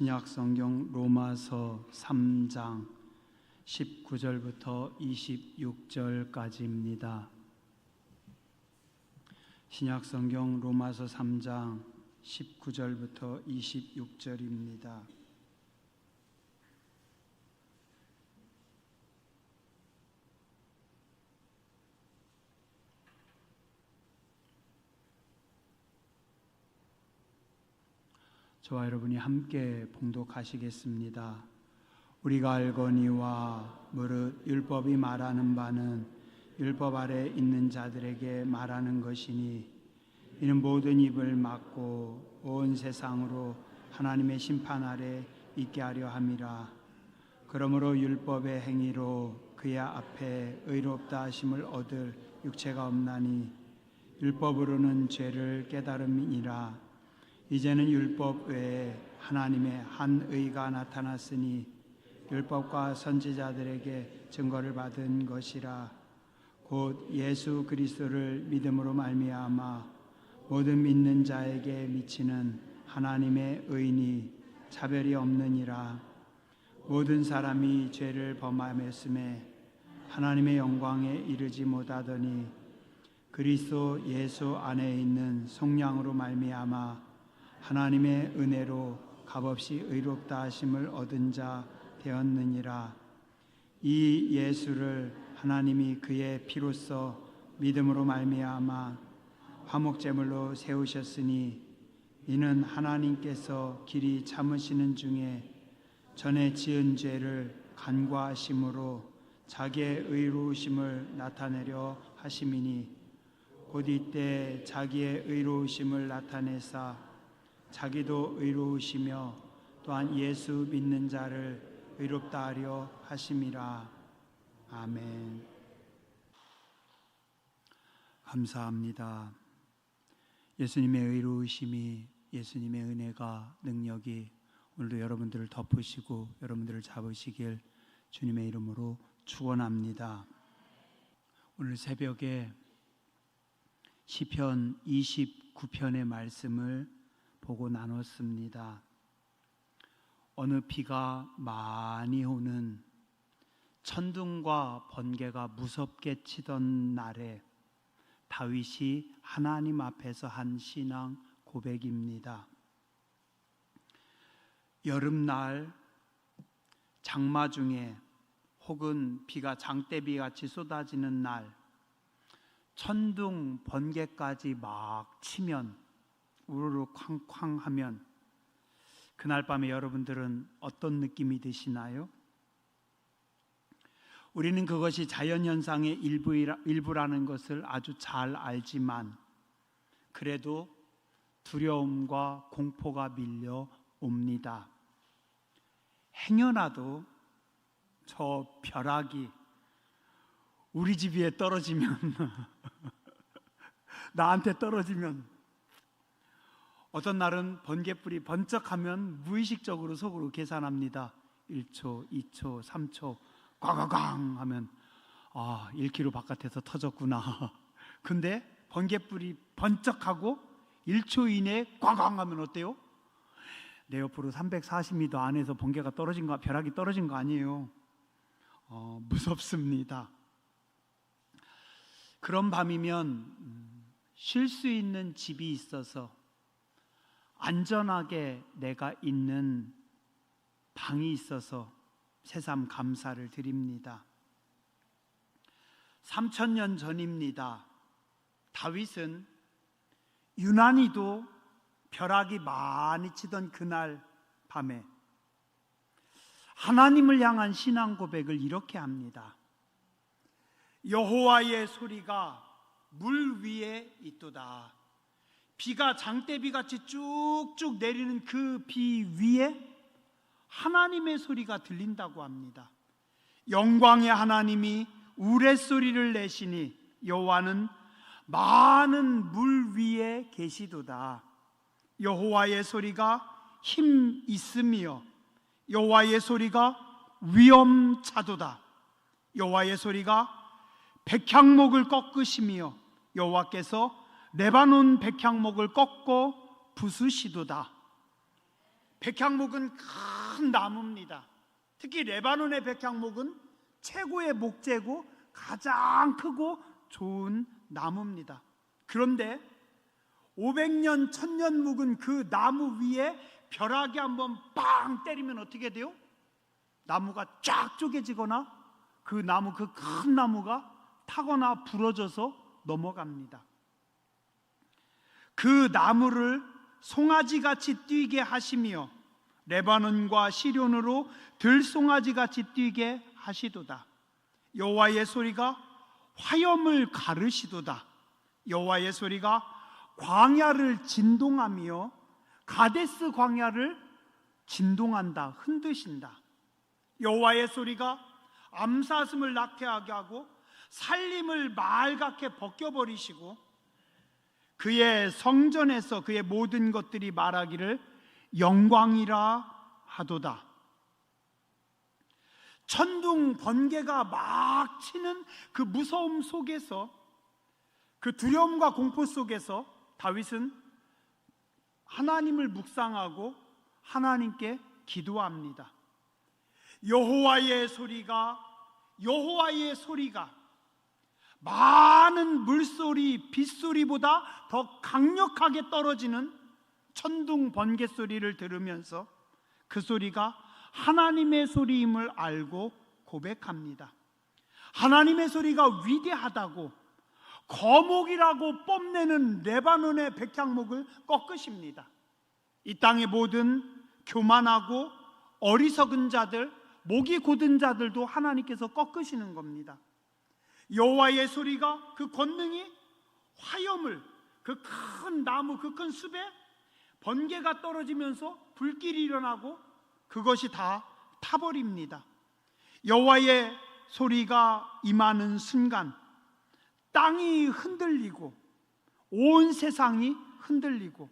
신약 성경 로마서 3장 19절부터 26절까지입니다. 신약 성경 로마서 3장 19절부터 26절입니다. 저와 여러분이 함께 봉독하시겠습니다. 우리가 알거니와 무릇 율법이 말하는 바는 율법 아래 있는 자들에게 말하는 것이니 이는 모든 입을 막고 온 세상으로 하나님의 심판 아래 있게 하려 함이라. 그러므로 율법의 행위로 그의 앞에 의롭다 하심을 얻을 육체가 없나니 율법으로는 죄를 깨달음이니라. 이제는 율법 외에 하나님의 한 의가 나타났으니 율법과 선지자들에게 증거를 받은 것이라. 곧 예수 그리스도를 믿음으로 말미암아 모든 믿는 자에게 미치는 하나님의 의니 차별이 없느니라. 모든 사람이 죄를 범하였음에 하나님의 영광에 이르지 못하더니 그리스도 예수 안에 있는 속량으로 말미암아 하나님의 은혜로 값없이 의롭다 하심을 얻은 자 되었느니라. 이 예수를 하나님이 그의 피로써 믿음으로 말미암아 화목제물로 세우셨으니 이는 하나님께서 길이 참으시는 중에 전에 지은 죄를 간과하심으로 자기의 의로우심을 나타내려 하심이니 곧 이때 자기의 의로우심을 나타내사 자기도 의로우시며 또한 예수 믿는 자를 의롭다 하려 하심이라. 아멘. 감사합니다. 예수님의 의로우심이, 예수님의 은혜가, 능력이 오늘도 여러분들을 덮으시고 여러분들을 잡으시길 주님의 이름으로 축원합니다. 오늘 새벽에 시편 29편의 말씀을 보고 나눴습니다. 어느 비가 많이 오는 천둥과 번개가 무섭게 치던 날에 다윗이 하나님 앞에서 한 신앙 고백입니다. 여름날 장마 중에 혹은 비가 장대비같이 쏟아지는 날 천둥 번개까지 막 치면 우르르 쾅쾅 하면 그날 밤에 여러분들은 어떤 느낌이 드시나요? 우리는 그것이 자연현상의 일부라는 것을 아주 잘 알지만 그래도 두려움과 공포가 밀려옵니다. 행여나도 저 벼락이 우리 집 위에 떨어지면 나한테 떨어지면 어떤 날은 번개불이 번쩍하면 무의식적으로 속으로 계산합니다. 1초, 2초, 3초 꽝꽝꽝 하면 1km 바깥에서 터졌구나. 근데 번개불이 번쩍하고 1초 이내에 꽝꽝 하면 어때요? 내 옆으로 340m 안에서 번개가 떨어진 거, 벼락이 떨어진 거 아니에요. 무섭습니다. 그런 밤이면 쉴 수 있는 집이 있어서 안전하게 내가 있는 방이 있어서 새삼 감사를 드립니다. 3000년 전입니다. 다윗은 유난히도 벼락이 많이 치던 그날 밤에 하나님을 향한 신앙 고백을 이렇게 합니다. 여호와의 소리가 물 위에 있도다. 비가 장대비같이 쭉쭉 내리는 그 비 위에 하나님의 소리가 들린다고 합니다. 영광의 하나님이 우레소리를 내시니 여호와는 많은 물 위에 계시도다. 여호와의 소리가 힘 있으며 여호와의 소리가 위엄차도다. 여호와의 소리가 백향목을 꺾으시며 여호와께서 레바논 백향목을 꺾고 부수시도다. 백향목은 큰 나무입니다. 특히 레바논의 백향목은 최고의 목재고 가장 크고 좋은 나무입니다. 그런데 500년, 1000년 묵은 그 나무 위에 벼락이 한번 빵 때리면 어떻게 돼요? 나무가 쫙 쪼개지거나 그 나무, 그 큰 나무가 타거나 부러져서 넘어갑니다. 그 나무를 송아지같이 뛰게 하시며 레바논과 시련으로 들송아지같이 뛰게 하시도다. 여호와의 소리가 화염을 가르시도다. 여호와의 소리가 광야를 진동하며 가데스 광야를 진동한다, 흔드신다. 여호와의 소리가 암사슴을 낙태하게 하고 살림을 말갛게 벗겨버리시고 그의 성전에서 그의 모든 것들이 말하기를 영광이라 하도다. 천둥 번개가 막 치는 그 무서움 속에서, 그 두려움과 공포 속에서 다윗은 하나님을 묵상하고 하나님께 기도합니다. 여호와의 소리가 많은 물소리, 빗소리보다 더 강력하게 떨어지는 천둥 번개 소리를 들으면서 그 소리가 하나님의 소리임을 알고 고백합니다. 하나님의 소리가 위대하다고 거목이라고 뽐내는 레바논의 백향목을 꺾으십니다. 이 땅의 모든 교만하고 어리석은 자들, 목이 곧은 자들도 하나님께서 꺾으시는 겁니다. 여호와의 소리가, 그 권능이 화염을, 그 큰 나무, 그 큰 숲에 번개가 떨어지면서 불길이 일어나고 그것이 다 타버립니다. 여호와의 소리가 임하는 순간 땅이 흔들리고 온 세상이 흔들리고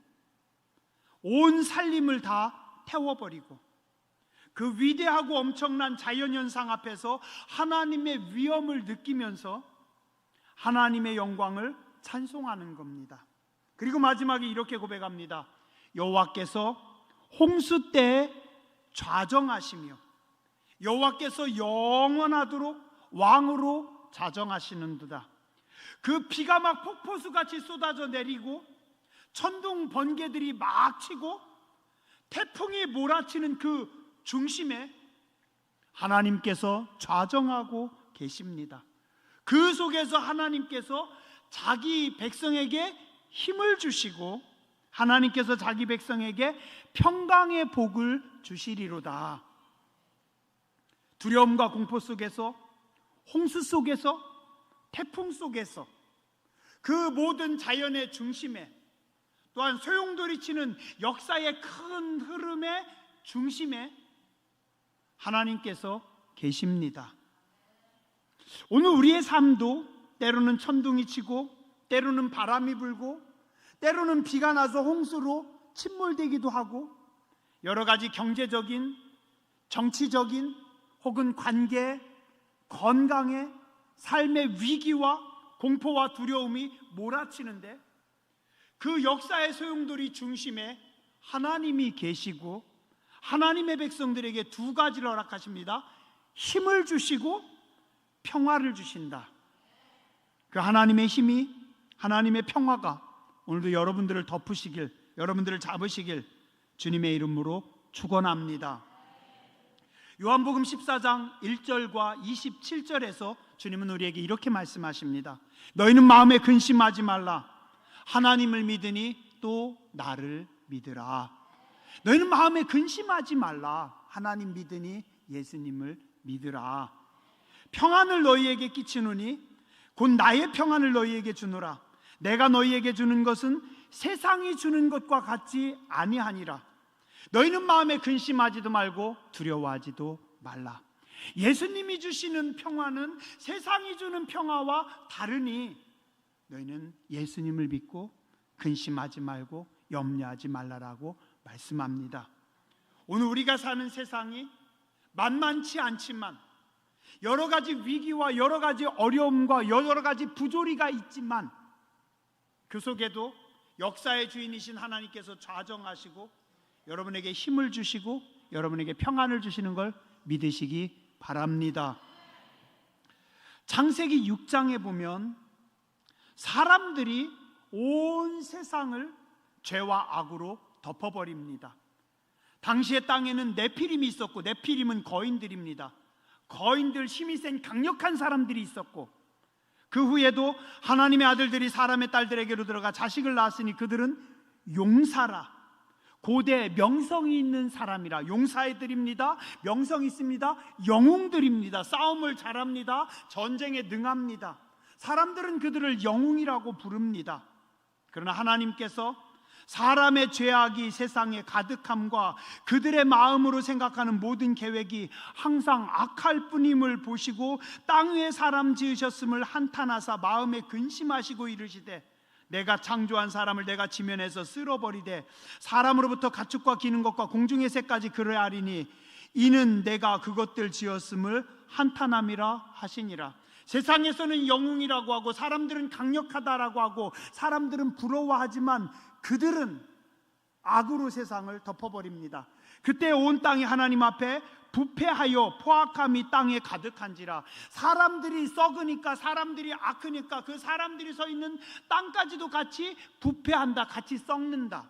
온 살림을 다 태워버리고 그 위대하고 엄청난 자연현상 앞에서 하나님의 위엄을 느끼면서 하나님의 영광을 찬송하는 겁니다. 그리고 마지막에 이렇게 고백합니다. 여호와께서 홍수 때에 좌정하시며 여호와께서 영원하도록 왕으로 자정하시는도다. 그 비가 막 폭포수같이 쏟아져 내리고 천둥 번개들이 막 치고 태풍이 몰아치는 그 중심에 하나님께서 좌정하고 계십니다. 그 속에서 하나님께서 자기 백성에게 힘을 주시고 하나님께서 자기 백성에게 평강의 복을 주시리로다. 두려움과 공포 속에서, 홍수 속에서, 태풍 속에서, 그 모든 자연의 중심에, 또한 소용돌이치는 역사의 큰 흐름의 중심에 하나님께서 계십니다. 오늘 우리의 삶도 때로는 천둥이 치고 때로는 바람이 불고 때로는 비가 나서 홍수로 침몰되기도 하고 여러 가지 경제적인, 정치적인 혹은 관계, 건강의, 삶의 위기와 공포와 두려움이 몰아치는데 그 역사의 소용돌이 중심에 하나님이 계시고 하나님의 백성들에게 두 가지를 허락하십니다. 힘을 주시고 평화를 주신다. 그 하나님의 힘이, 하나님의 평화가 오늘도 여러분들을 덮으시길, 여러분들을 잡으시길 주님의 이름으로 축원합니다. 요한복음 14장 1절과 27절에서 주님은 우리에게 이렇게 말씀하십니다. 너희는 마음에 근심하지 말라. 하나님을 믿으니 또 나를 믿으라. 너희는 마음에 근심하지 말라. 하나님 믿으니 예수님을 믿으라. 평안을 너희에게 끼치노니 곧 나의 평안을 너희에게 주노라. 내가 너희에게 주는 것은 세상이 주는 것과 같지 아니하니라. 너희는 마음에 근심하지도 말고 두려워하지도 말라. 예수님이 주시는 평화는 세상이 주는 평화와 다르니 너희는 예수님을 믿고 근심하지 말고 염려하지 말라라고 말씀합니다. 오늘 우리가 사는 세상이 만만치 않지만 여러 가지 위기와 여러 가지 어려움과 여러 가지 부조리가 있지만 그 속에도 역사의 주인이신 하나님께서 좌정하시고 여러분에게 힘을 주시고 여러분에게 평안을 주시는 걸 믿으시기 바랍니다. 창세기 6장에 보면 사람들이 온 세상을 죄와 악으로 덮어버립니다. 당시의 땅에는 네피림이 있었고, 네피림은 거인들입니다. 거인들, 힘이 센 강력한 사람들이 있었고, 그 후에도 하나님의 아들들이 사람의 딸들에게로 들어가 자식을 낳았으니 그들은 용사라, 고대 명성이 있는 사람이라. 용사애들입니다. 명성 있습니다. 영웅들입니다. 싸움을 잘합니다. 전쟁에 능합니다. 사람들은 그들을 영웅이라고 부릅니다. 그러나 하나님께서 사람의 죄악이 세상에 가득함과 그들의 마음으로 생각하는 모든 계획이 항상 악할 뿐임을 보시고 땅 위에 사람 지으셨음을 한탄하사 마음에 근심하시고 이르시되, 내가 창조한 사람을 내가 지면에서 쓸어버리되 사람으로부터 가축과 기는 것과 공중의 새까지 그를 아리니 이는 내가 그것들 지었음을 한탄함이라 하시니라. 세상에서는 영웅이라고 하고 사람들은 강력하다라고 하고 사람들은 부러워하지만 그들은 악으로 세상을 덮어버립니다. 그때 온 땅이 하나님 앞에 부패하여 포악함이 땅에 가득한지라. 사람들이 썩으니까, 사람들이 악하니까 그 사람들이 서 있는 땅까지도 같이 부패한다, 같이 썩는다.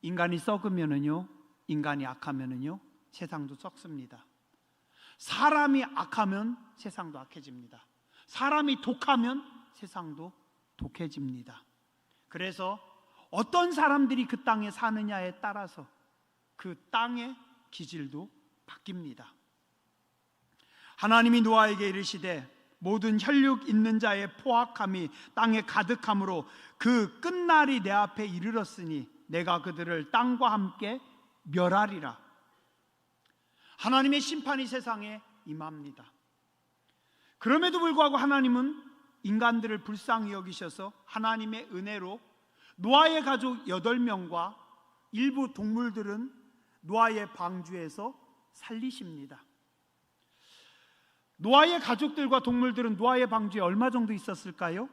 인간이 썩으면은요, 인간이 악하면은요, 세상도 썩습니다. 사람이 악하면 세상도 악해집니다. 사람이 독하면 세상도 독해집니다. 그래서 어떤 사람들이 그 땅에 사느냐에 따라서 그 땅의 기질도 바뀝니다. 하나님이 노아에게 이르시되 모든 혈육 있는 자의 포악함이 땅에 가득함으로 그 끝날이 내 앞에 이르렀으니 내가 그들을 땅과 함께 멸하리라. 하나님의 심판이 세상에 임합니다. 그럼에도 불구하고 하나님은 인간들을 불쌍히 여기셔서 하나님의 은혜로 노아의 가족 8명과 일부 동물들은 노아의 방주에서 살리십니다. 노아의 가족들과 동물들은 노아의 방주에 얼마 정도 있었을까요?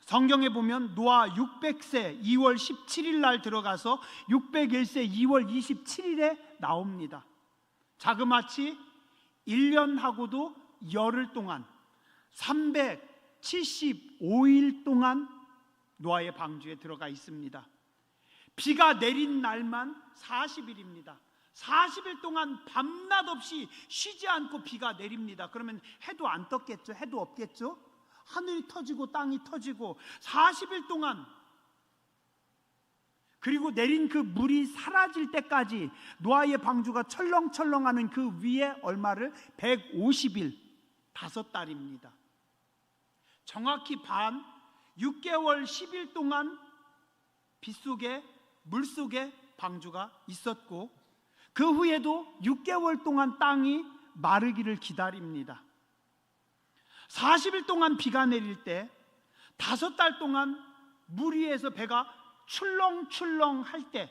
성경에 보면 노아 600세 2월 17일 날 들어가서 601세 2월 27일에 나옵니다. 자그마치 1년하고도 열흘 동안 375일 동안 노아의 방주에 들어가 있습니다. 비가 내린 날만 40일입니다. 40일 동안 밤낮 없이 쉬지 않고 비가 내립니다. 그러면 해도 안 떴겠죠? 해도 없겠죠? 하늘이 터지고 땅이 터지고 40일 동안, 그리고 내린 그 물이 사라질 때까지 노아의 방주가 철렁철렁하는 그 위에 얼마를 150일 5달입니다. 정확히 반 6개월 10일 동안 빗속에 물속에 방주가 있었고 그 후에도 6개월 동안 땅이 마르기를 기다립니다. 40일 동안 비가 내릴 때 5달 동안 물 위에서 배가 출렁출렁 할 때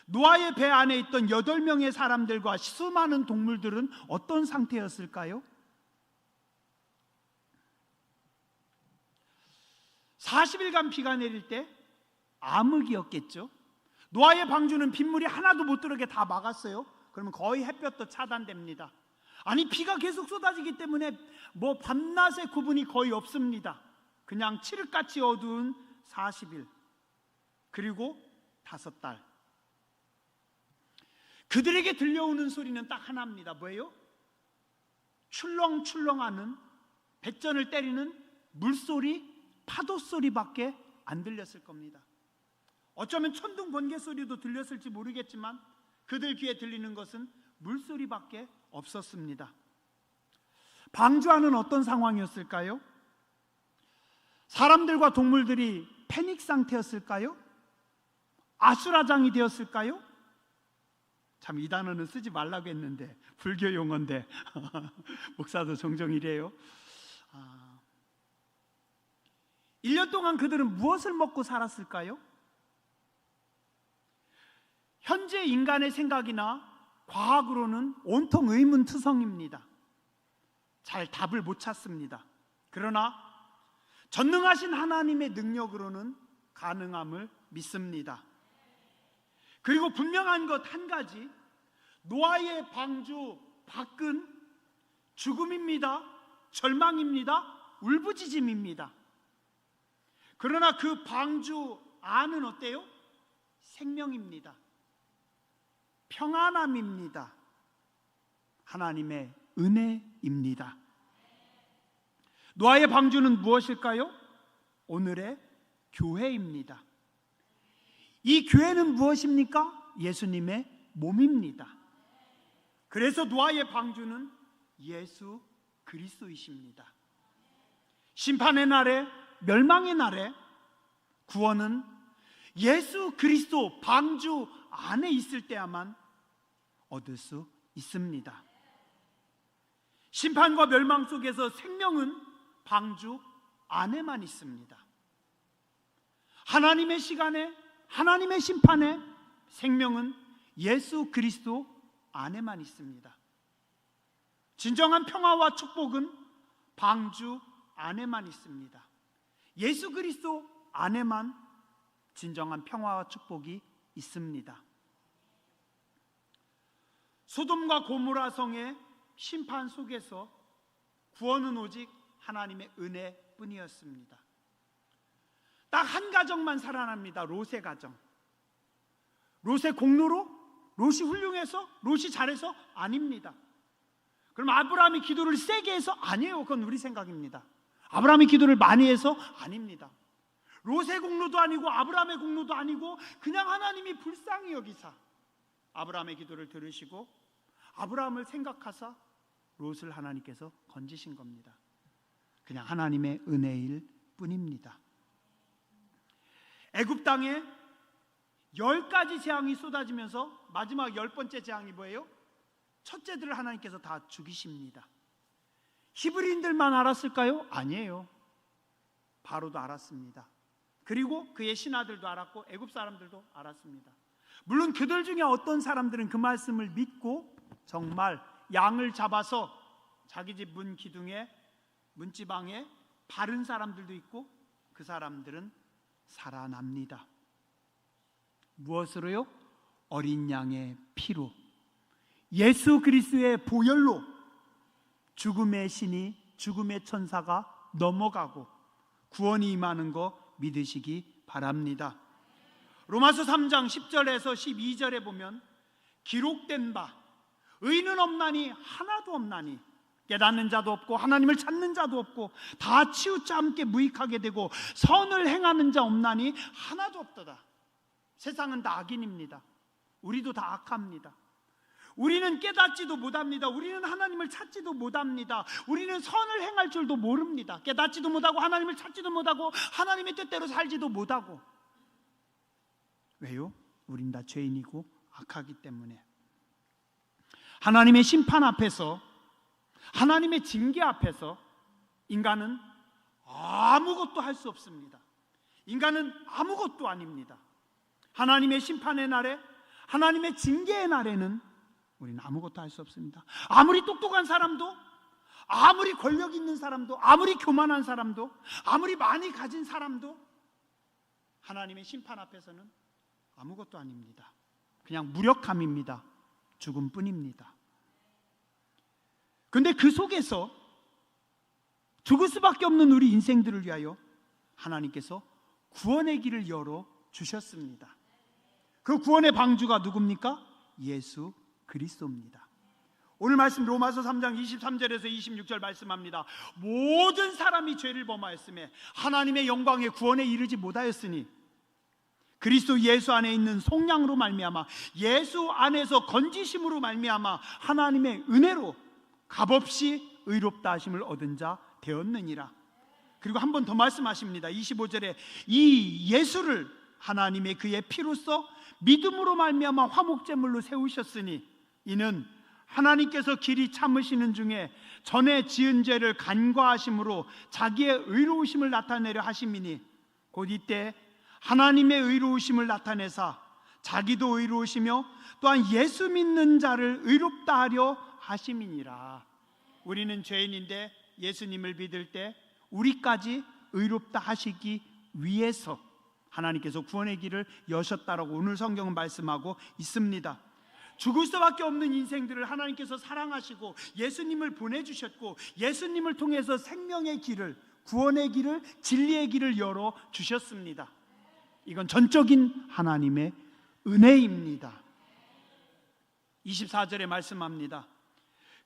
노아의 배 안에 있던 8명의 사람들과 수많은 동물들은 어떤 상태였을까요? 40일간 비가 내릴 때 암흑이었겠죠. 노아의 방주는 빗물이 하나도 못 들어오게 다 막았어요. 그러면 거의 햇볕도 차단됩니다. 아니, 비가 계속 쏟아지기 때문에 뭐 밤낮의 구분이 거의 없습니다. 그냥 칠흑같이 어두운 40일 그리고 5달. 그들에게 들려오는 소리는 딱 하나입니다. 뭐예요? 출렁출렁하는, 백전을 때리는 물소리, 파도 소리밖에 안 들렸을 겁니다. 어쩌면 천둥 번개 소리도 들렸을지 모르겠지만 그들 귀에 들리는 것은 물소리밖에 없었습니다. 방주 안은 어떤 상황이었을까요? 사람들과 동물들이 패닉 상태였을까요? 아수라장이 되었을까요? 참, 이 단어는 쓰지 말라고 했는데 불교 용어인데 목사도 종종 이래요. 1년 동안 그들은 무엇을 먹고 살았을까요? 현재 인간의 생각이나 과학으로는 온통 의문투성입니다. 잘 답을 못 찾습니다. 그러나 전능하신 하나님의 능력으로는 가능함을 믿습니다. 그리고 분명한 것 한 가지, 노아의 방주 밖은 죽음입니다. 절망입니다. 울부짖음입니다. 그러나 그 방주 안은 어때요? 생명입니다. 평안함입니다. 하나님의 은혜입니다. 노아의 방주는 무엇일까요? 오늘의 교회입니다. 이 교회는 무엇입니까? 예수님의 몸입니다. 그래서 노아의 방주는 예수 그리스도이십니다. 심판의 날에, 멸망의 날에 구원은 예수 그리스도 방주 안에 있을 때야만 얻을 수 있습니다. 심판과 멸망 속에서 생명은 방주 안에만 있습니다. 하나님의 시간에, 하나님의 심판에 생명은 예수 그리스도 안에만 있습니다. 진정한 평화와 축복은 방주 안에만 있습니다. 예수 그리스도 안에만 진정한 평화와 축복이 있습니다. 소돔과 고모라 성의 심판 속에서 구원은 오직 하나님의 은혜뿐이었습니다. 딱 한 가정만 살아납니다. 롯의 가정. 롯의 공로로? 롯이 훌륭해서? 롯이 잘해서? 아닙니다. 그럼 아브라함이 기도를 세게 해서? 아니에요. 그건 우리 생각입니다. 아브라함이 기도를 많이 해서? 아닙니다. 롯의 공로도 아니고 아브라함의 공로도 아니고 그냥 하나님이 불쌍히 여기사 아브라함의 기도를 들으시고 아브라함을 생각하사 롯을 하나님께서 건지신 겁니다. 그냥 하나님의 은혜일 뿐입니다. 애굽 땅에 10가지 재앙이 쏟아지면서 마지막 10번째 재앙이 뭐예요? 첫째들을 하나님께서 다 죽이십니다. 히브리인들만 알았을까요? 아니에요. 바로도 알았습니다. 그리고 그의 신하들도 알았고 애굽 사람들도 알았습니다. 물론 그들 중에 어떤 사람들은 그 말씀을 믿고 정말 양을 잡아서 자기 집 문 기둥에 문지방에 바른 사람들도 있고 그 사람들은 살아납니다. 무엇으로요? 어린 양의 피로, 예수 그리스도의 보혈로 죽음의 신이, 죽음의 천사가 넘어가고 구원이 임하는 거 믿으시기 바랍니다. 로마서 3장 10절에서 12절에 보면 기록된 바 의인은 없나니 하나도 없나니 깨닫는 자도 없고 하나님을 찾는 자도 없고 다 치우쳐 함께 무익하게 되고 선을 행하는 자 없나니 하나도 없도다. 세상은 다 악인입니다. 우리도 다 악합니다. 우리는 깨닫지도 못합니다. 우리는 하나님을 찾지도 못합니다. 우리는 선을 행할 줄도 모릅니다. 깨닫지도 못하고 하나님을 찾지도 못하고 하나님의 뜻대로 살지도 못하고. 왜요? 우린 다 죄인이고 악하기 때문에. 하나님의 심판 앞에서, 하나님의 징계 앞에서 인간은 아무것도 할 수 없습니다. 인간은 아무것도 아닙니다. 하나님의 심판의 날에, 하나님의 징계의 날에는 우리는 아무것도 할 수 없습니다. 아무리 똑똑한 사람도, 아무리 권력 있는 사람도, 아무리 교만한 사람도, 아무리 많이 가진 사람도 하나님의 심판 앞에서는 아무것도 아닙니다. 그냥 무력함입니다. 죽음뿐입니다. 그런데 그 속에서 죽을 수밖에 없는 우리 인생들을 위하여 하나님께서 구원의 길을 열어 주셨습니다. 그 구원의 방주가 누굽니까? 예수 그리스도입니다. 오늘 말씀 로마서 3장 23절에서 26절 말씀합니다. 모든 사람이 죄를 범하였으며 하나님의 영광의 구원에 이르지 못하였으니 그리스도 예수 안에 있는 속량으로 말미암아 예수 안에서 건지심으로 말미암아 하나님의 은혜로 값없이 의롭다 하심을 얻은 자 되었느니라. 그리고 한 번 더 말씀하십니다. 25절에 이 예수를 하나님의 그의 피로써 믿음으로 말미암아 화목제물로 세우셨으니 이는 하나님께서 길이 참으시는 중에 전에 지은 죄를 간과하심으로 자기의 의로우심을 나타내려 하심이니 곧 이때 하나님의 의로우심을 나타내사 자기도 의로우시며 또한 예수 믿는 자를 의롭다 하려 하심이니라. 우리는 죄인인데 예수님을 믿을 때 우리까지 의롭다 하시기 위해서 하나님께서 구원의 길을 여셨다라고 오늘 성경은 말씀하고 있습니다. 죽을 수밖에 없는 인생들을 하나님께서 사랑하시고 예수님을 보내주셨고 예수님을 통해서 생명의 길을, 구원의 길을, 진리의 길을 열어주셨습니다. 이건 전적인 하나님의 은혜입니다. 24절에 말씀합니다.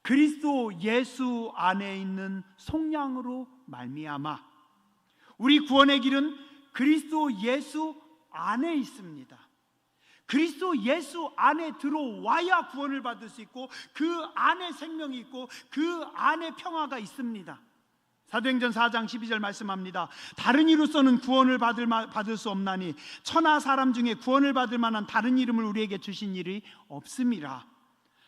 그리스도 예수 안에 있는 속량으로 말미암아. 우리 구원의 길은 그리스도 예수 안에 있습니다. 그리스도 예수 안에 들어와야 구원을 받을 수 있고 그 안에 생명이 있고 그 안에 평화가 있습니다. 사도행전 4장 12절 말씀합니다. 다른 이로서는 구원을 받을 수 없나니 천하 사람 중에 구원을 받을 만한 다른 이름을 우리에게 주신 일이 없음이라.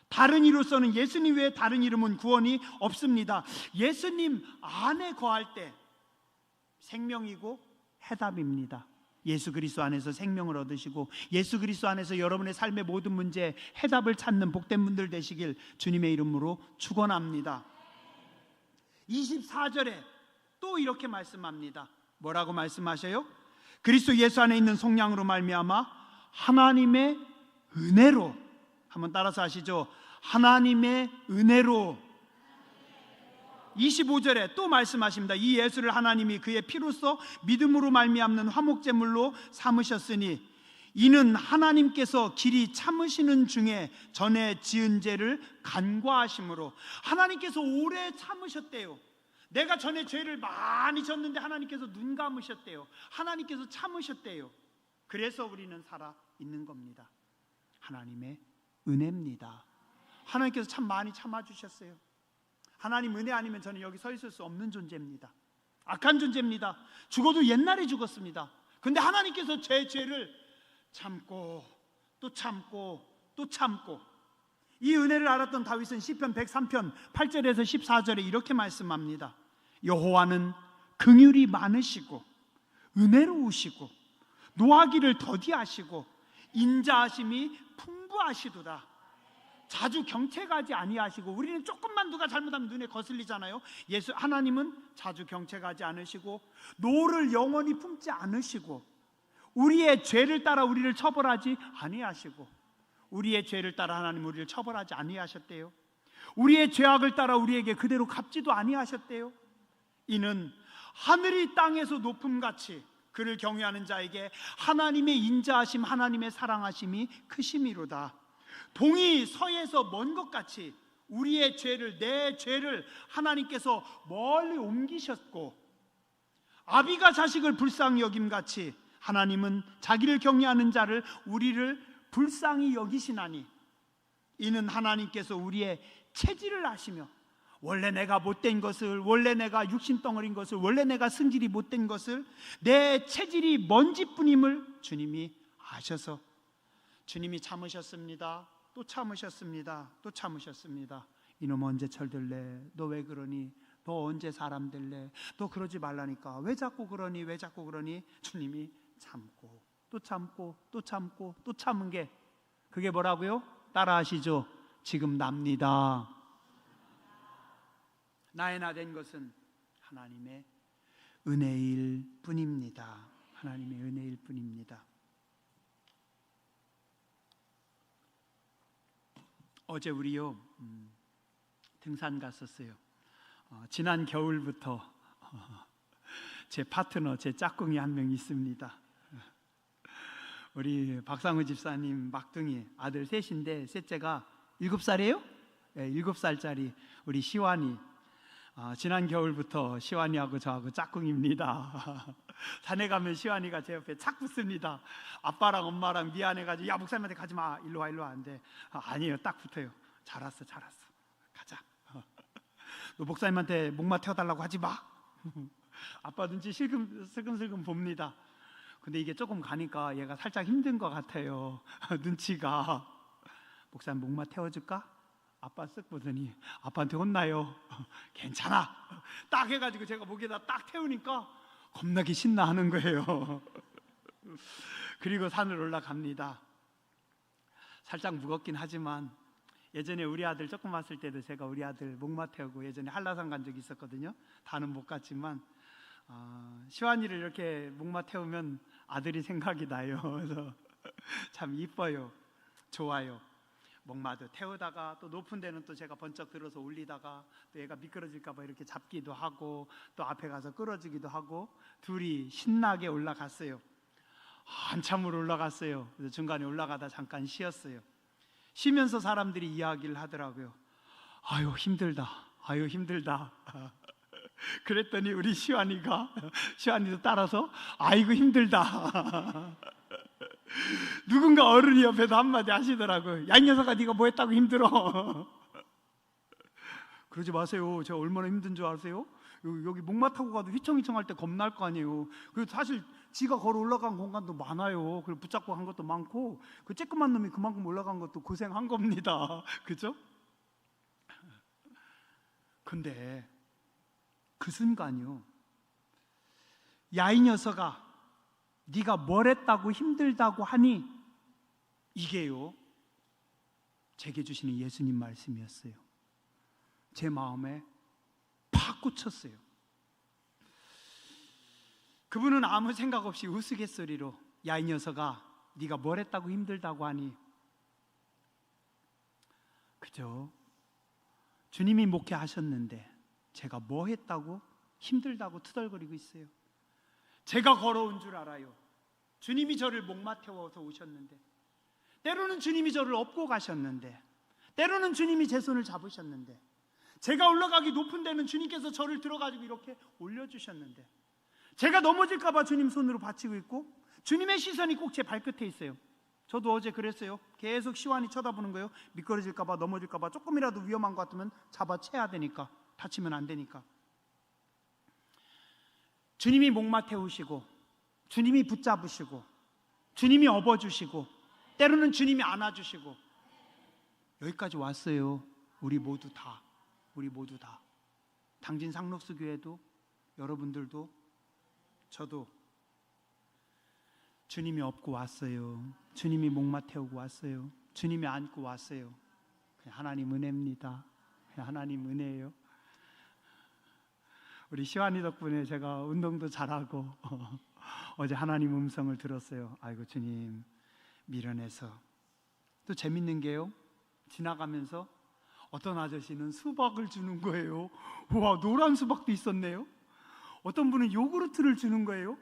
다른 이로서는 예수님 외에 다른 이름은 구원이 없습니다. 예수님 안에 거할 때 생명이고 해답입니다. 예수 그리스도 안에서 생명을 얻으시고 예수 그리스도 안에서 여러분의 삶의 모든 문제에 해답을 찾는 복된 분들 되시길 주님의 이름으로 축원합니다. 24절에 또 이렇게 말씀합니다. 뭐라고 말씀하셔요? 그리스도 예수 안에 있는 속량으로 말미암아 하나님의 은혜로, 한번 따라서 하시죠. 하나님의 은혜로. 25절에 또 말씀하십니다. 이 예수를 하나님이 그의 피로써 믿음으로 말미암는 화목제물로 삼으셨으니 이는 하나님께서 길이 참으시는 중에 전에 지은 죄를 간과하심으로. 하나님께서 오래 참으셨대요. 내가 전에 죄를 많이 졌는데 하나님께서 눈 감으셨대요. 하나님께서 참으셨대요. 그래서 우리는 살아 있는 겁니다. 하나님의 은혜입니다. 하나님께서 참 많이 참아주셨어요. 하나님 은혜 아니면 저는 여기 서 있을 수 없는 존재입니다. 악한 존재입니다. 죽어도 옛날에 죽었습니다. 근데 하나님께서 제 죄를 참고 또 참고 또 참고. 이 은혜를 알았던 다윗은 시편 103편 8절에서 14절에 이렇게 말씀합니다. 여호와는 긍휼이 많으시고 은혜로우시고 노하기를 더디하시고 인자하심이 풍부하시도다. 자주 경책하지 아니하시고. 우리는 조금만 누가 잘못하면 눈에 거슬리잖아요. 하나님은 자주 경책하지 않으시고 노를 영원히 품지 않으시고 우리의 죄를 따라 우리를 처벌하지 아니하시고. 우리의 죄를 따라 하나님 우리를 처벌하지 아니하셨대요. 우리의 죄악을 따라 우리에게 그대로 갚지도 아니하셨대요. 이는 하늘이 땅에서 높음같이 그를 경외하는 자에게 하나님의 인자하심, 하나님의 사랑하심이 크심이로다. 동이 서에서 먼 것 같이 우리의 죄를, 내 죄를 하나님께서 멀리 옮기셨고, 아비가 자식을 불쌍히 여김같이 하나님은 자기를 경외하는 자를, 우리를 불쌍히 여기시나니 이는 하나님께서 우리의 체질을 아시며 원래 내가 못된 것을, 원래 내가 육신덩어리인 것을, 원래 내가 승질이 못된 것을, 내 체질이 먼지뿐임을 주님이 아셔서 주님이 참으셨습니다. 또 참으셨습니다. 또 참으셨습니다. 이놈 언제 철들래? 너 왜 그러니? 너 언제 사람 될래? 너 그러지 말라니까. 왜 자꾸 그러니? 왜 자꾸 그러니? 주님이 참고 또 참고 또 참고 또 참은 게, 그게 뭐라고요? 따라 하시죠. 지금 납니다. 나의 나 된 것은 하나님의 은혜일 뿐입니다. 하나님의 은혜일 뿐입니다. 어제 우리요 등산 갔었어요. 지난 겨울부터 제 파트너, 제 짝꿍이 한 명 있습니다. 우리 박상우 집사님 막둥이 아들 셋인데 셋째가 7살이에요? 네, 7살짜리 우리 시완이. 지난 겨울부터 시완이하고 저하고 짝꿍입니다. 산에 가면 시완이가 제 옆에 착 붙습니다. 아빠랑 엄마랑 미안해가지고 야 목사님한테 가지마, 일로 와 일로 와. 하는데 아니에요, 딱 붙어요. 잘 왔어 가자. 너 목사님한테 목마 태워달라고 하지 마. 아빠 눈치 슬금슬금 봅니다. 근데 이게 조금 가니까 얘가 살짝 힘든 것 같아요. 눈치가. 목사님 목마 태워줄까? 아빠 쓱 보더니 아빠한테 혼나요. 괜찮아. 딱 해가지고 제가 목에다 딱 태우니까 겁나게 신나하는 거예요. 그리고 산을 올라갑니다. 살짝 무겁긴 하지만 예전에 우리 아들 조금 왔을 때도 제가 우리 아들 목마 태우고 예전에 한라산 간 적이 있었거든요. 다는 못 갔지만 시완이를 이렇게 목마 태우면 아들이 생각이 나요. 그래서 참 이뻐요. 좋아요. 목마도 태우다가 또 높은 데는 또 제가 번쩍 들어서 올리다가 또 얘가 미끄러질까 봐 이렇게 잡기도 하고 또 앞에 가서 끌어주기도 하고 둘이 신나게 올라갔어요. 한참을 올라갔어요. 그래서 중간에 올라가다 잠깐 쉬었어요. 쉬면서 사람들이 이야기를 하더라고요. 아유 힘들다. 아유 힘들다. 그랬더니 우리 시완이도 따라서 아이고 힘들다. 누군가 어른이 옆에서 한마디 하시더라고요. 야 이 녀석아 네가 뭐 했다고 힘들어. 그러지 마세요. 제가 얼마나 힘든 줄 아세요? 여기 목마 타고 가도 휘청휘청할 때 겁날 거 아니에요. 그리고 사실 지가 걸어 올라간 공간도 많아요. 그리고 붙잡고 간 것도 많고 그 쬐끄만 놈이 그만큼 올라간 것도 고생한 겁니다. 그죠? 근데 그 순간이요, 야 이 녀석아 네가 뭘 했다고 힘들다고 하니, 이게요 제게 주시는 예수님 말씀이었어요. 제 마음에 팍 꽂혔어요. 그분은 아무 생각 없이 우스갯소리로 야 이 녀석아 네가 뭘 했다고 힘들다고 하니, 그죠? 주님이 목회하셨는데 제가 뭐 했다고 힘들다고 투덜거리고 있어요. 제가 걸어온 줄 알아요. 주님이 저를 목마 태워서 오셨는데, 때로는 주님이 저를 업고 가셨는데, 때로는 주님이 제 손을 잡으셨는데, 제가 올라가기 높은 데는 주님께서 저를 들어가지고 이렇게 올려주셨는데, 제가 넘어질까 봐 주님 손으로 받치고 있고 주님의 시선이 꼭 제 발끝에 있어요. 저도 어제 그랬어요. 계속 시완이 쳐다보는 거예요. 미끄러질까 봐, 넘어질까 봐, 조금이라도 위험한 것 같으면 잡아채야 되니까, 다치면 안 되니까. 주님이 목마 태우시고, 주님이 붙잡으시고, 주님이 업어주시고, 때로는 주님이 안아주시고, 여기까지 왔어요. 우리 모두 다. 당진 상록수 교회도, 여러분들도, 저도 주님이 업고 왔어요. 주님이 목마 태우고 왔어요. 주님이 안고 왔어요. 그냥 하나님 은혜입니다. 그냥 하나님 은혜예요. 우리 시완이 덕분에 제가 운동도 잘하고 어제 하나님 음성을 들었어요. 아이고 주님 밀어내서. 또 재밌는 게요, 지나가면서 어떤 아저씨는 수박을 주는 거예요. 우와, 노란 수박도 있었네요. 어떤 분은 요구르트를 주는 거예요.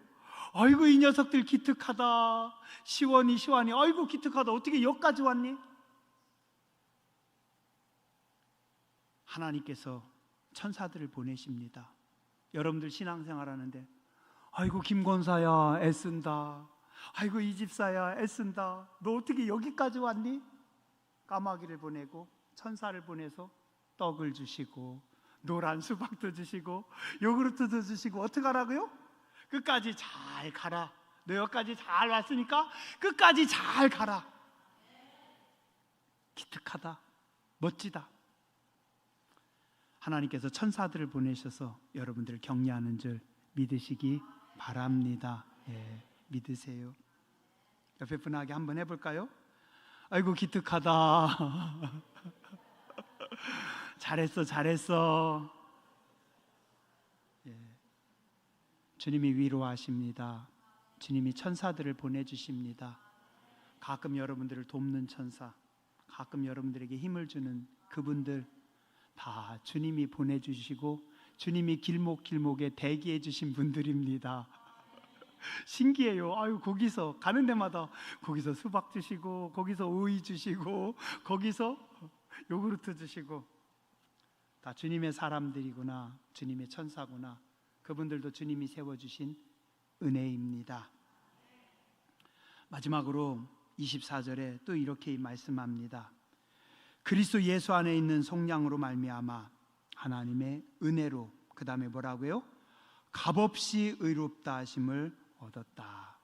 아이고 이 녀석들 기특하다. 시원이 아이고 기특하다. 어떻게 여기까지 왔니? 하나님께서 천사들을 보내십니다. 여러분들 신앙생활 하는데 아이고 김권사야 애쓴다. 아이고 이 집사야 애쓴다. 너 어떻게 여기까지 왔니? 까마귀를 보내고 천사를 보내서 떡을 주시고 노란 수박도 주시고 요구르트도 주시고 어떻게 하라고요? 끝까지 잘 가라. 너 여기까지 잘 왔으니까 끝까지 잘 가라. 기특하다. 멋지다. 하나님께서 천사들을 보내셔서 여러분들을 격려하는 줄 믿으시기 바랍니다. 예, 믿으세요. 옆에 분에게 한번 해볼까요? 아이고 기특하다. 잘했어. 예. 주님이 위로하십니다. 주님이 천사들을 보내주십니다. 가끔 여러분들을 돕는 천사, 가끔 여러분들에게 힘을 주는 그분들 다 주님이 보내주시고 주님이 길목길목에 대기해 주신 분들입니다. 신기해요. 아유, 거기서 가는 데마다 거기서 수박 주시고 거기서 오이 주시고 거기서 요구르트 주시고, 다 주님의 사람들이구나, 주님의 천사구나. 그분들도 주님이 세워주신 은혜입니다. 마지막으로 24절에 또 이렇게 말씀합니다. 그리스도 예수 안에 있는 속량으로 말미암아 하나님의 은혜로, 그 다음에 뭐라고요? 값없이 의롭다 하심을 얻었다.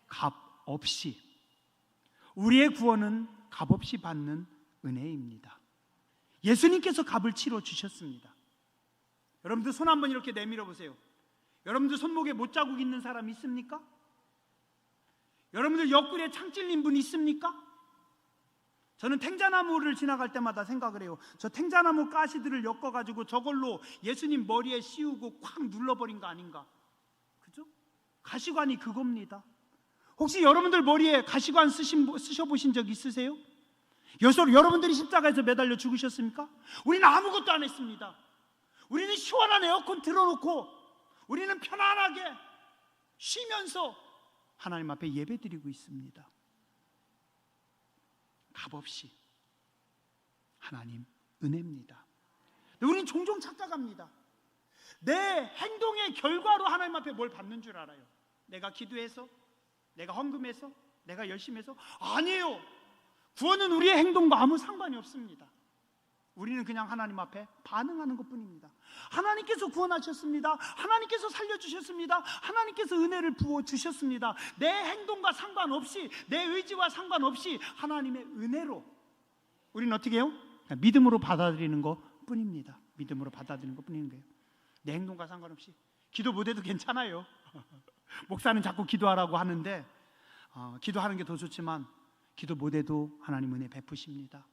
값없이. 우리의 구원은 값없이 받는 은혜입니다. 예수님께서 값을 치러 주셨습니다. 여러분들 손 한번 이렇게 내밀어 보세요. 여러분들 손목에 못자국 있는 사람 있습니까? 여러분들 옆구리에 창 찔린 분 있습니까? 저는 탱자나무를 지나갈 때마다 생각을 해요. 저 탱자나무 가시들을 엮어가지고 저걸로 예수님 머리에 씌우고 콱 눌러버린 거 아닌가? 가시관이 그겁니다. 혹시 여러분들 머리에 가시관 쓰셔보신 적 있으세요? 여러분들이 십자가에서 매달려 죽으셨습니까? 우리는 아무것도 안 했습니다. 우리는 시원한 에어컨 틀어놓고 우리는 편안하게 쉬면서 하나님 앞에 예배드리고 있습니다. 값없이. 하나님 은혜입니다. 우리는 종종 착각합니다. 내 행동의 결과로 하나님 앞에 뭘 받는 줄 알아요. 내가 기도해서, 내가 헌금해서, 내가 열심히 해서. 아니에요. 구원은 우리의 행동과 아무 상관이 없습니다. 우리는 그냥 하나님 앞에 반응하는 것뿐입니다. 하나님께서 구원하셨습니다. 하나님께서 살려주셨습니다. 하나님께서 은혜를 부어주셨습니다. 내 행동과 상관없이, 내 의지와 상관없이 하나님의 은혜로 우리는 어떻게 해요? 믿음으로 받아들이는 것뿐입니다. 믿음으로 받아들이는 것뿐인 거예요. 내 행동과 상관없이. 기도 못해도 괜찮아요. 목사는 자꾸 기도하라고 하는데 기도하는 게 더 좋지만 기도 못해도 하나님 은혜 베푸십니다.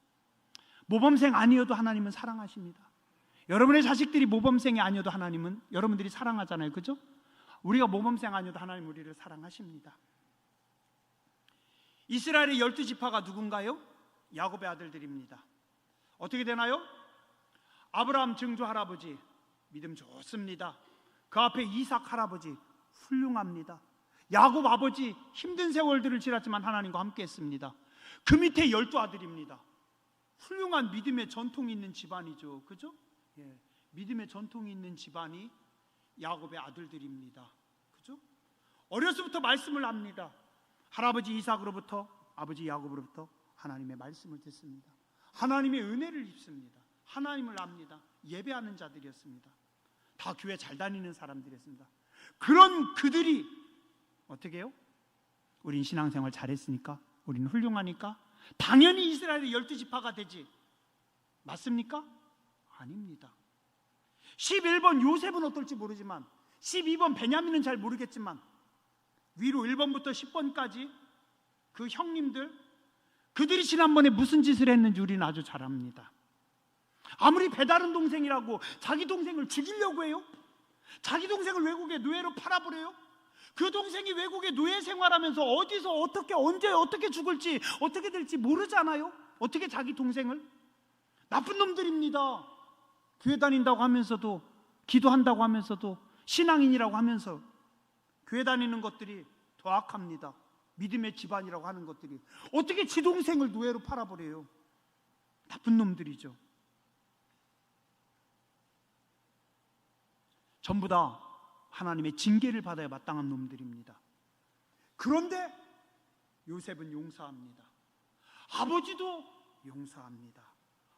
모범생 아니어도 하나님은 사랑하십니다. 여러분의 자식들이 모범생이 아니어도 하나님은 여러분들이 사랑하잖아요. 그죠? 우리가 모범생 아니어도 하나님 우리를 사랑하십니다. 이스라엘의 12지파가 누군가요? 야곱의 아들들입니다. 어떻게 되나요? 아브라함 증조 할아버지 믿음 좋습니다. 그 앞에 이삭 할아버지 훌륭합니다. 야곱 아버지 힘든 세월들을 지났지만 하나님과 함께 했습니다. 그 밑에 12아들입니다. 훌륭한 믿음의 전통이 있는 집안이죠. 그죠? 예, 믿음의 전통이 있는 집안이 야곱의 아들들입니다. 그죠? 어려서부터 말씀을 합니다. 할아버지 이삭으로부터 아버지 야곱으로부터 하나님의 말씀을 듣습니다. 하나님의 은혜를 입습니다. 하나님을 압니다. 예배하는 자들이었습니다. 다 교회 잘 다니는 사람들이었습니다. 그런 그들이 어떻게 해요? 우린 신앙생활 잘했으니까, 우리는 훌륭하니까 당연히 이스라엘의 12지파가 되지. 맞습니까? 아닙니다. 11번 요셉은 어떨지 모르지만 12번 베냐민은 잘 모르겠지만 위로 1번부터 10번까지 그 형님들, 그들이 지난번에 무슨 짓을 했는지 우리는 아주 잘 압니다. 아무리 배다른 동생이라고 자기 동생을 죽이려고 해요? 자기 동생을 외국에 노예로 팔아버려요? 그 동생이 외국에 노예 생활하면서 어디서 어떻게 언제 어떻게 죽을지 어떻게 될지 모르잖아요. 어떻게 자기 동생을? 나쁜 놈들입니다. 교회 다닌다고 하면서도, 기도한다고 하면서도, 신앙인이라고 하면서 교회 다니는 것들이 더 악합니다. 믿음의 집안이라고 하는 것들이 어떻게 지 동생을 노예로 팔아버려요? 나쁜 놈들이죠. 전부 다 하나님의 징계를 받아야 마땅한 놈들입니다. 그런데 요셉은 용서합니다. 아버지도 용서합니다.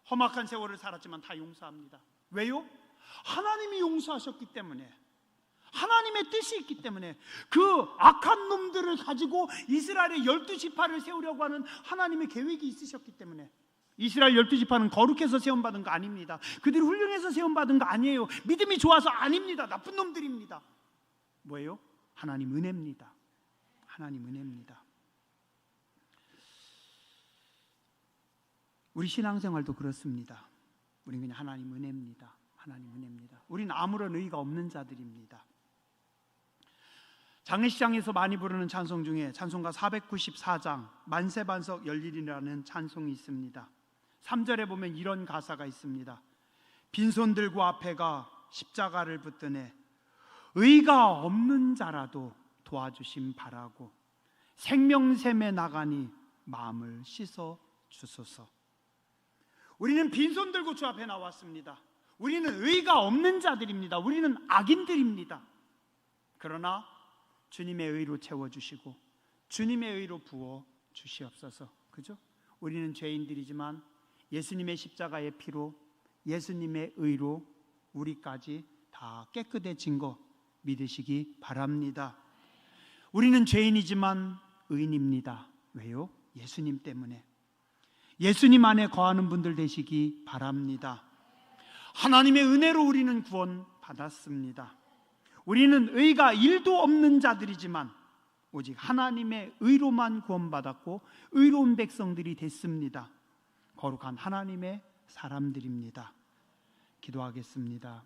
험악한 세월을 살았지만 다 용서합니다. 왜요? 하나님이 용서하셨기 때문에, 하나님의 뜻이 있기 때문에, 그 악한 놈들을 가지고 이스라엘의 12지파를 세우려고 하는 하나님의 계획이 있으셨기 때문에. 이스라엘 12지파는 거룩해서 세움받은 거 아닙니다. 그들이 훌륭해서 세움받은 거 아니에요. 믿음이 좋아서 아닙니다. 나쁜 놈들입니다. 뭐예요? 하나님 은혜입니다. 하나님 은혜입니다. 우리 신앙생활도 그렇습니다. 우리는 그냥 하나님 은혜입니다. 하나님 은혜입니다. 우리는 아무런 의의가 없는 자들입니다. 장례식장에서 많이 부르는 찬송 중에 찬송가 494장 만세반석 열리리라는 찬송이 있습니다. 3절에 보면 이런 가사가 있습니다. 빈손 들고 앞에 가 십자가를 붙드네 의가 없는 자라도 도와주심 바라고 생명샘에 나가니 마음을 씻어 주소서. 우리는 빈손 들고 주 앞에 나왔습니다. 우리는 의가 없는 자들입니다. 우리는 악인들입니다. 그러나 주님의 의로 채워주시고 주님의 의로 부어주시옵소서. 그죠? 우리는 죄인들이지만 예수님의 십자가의 피로, 예수님의 의로 우리까지 다 깨끗해진 거 믿으시기 바랍니다. 우리는 죄인이지만 의인입니다. 왜요? 예수님 때문에. 예수님 안에 거하는 분들 되시기 바랍니다. 하나님의 은혜로 우리는 구원 받았습니다. 우리는 의가 1도 없는 자들이지만 오직 하나님의 의로만 구원받았고 의로운 백성들이 됐습니다. 거룩한 하나님의 사람들입니다. 기도하겠습니다.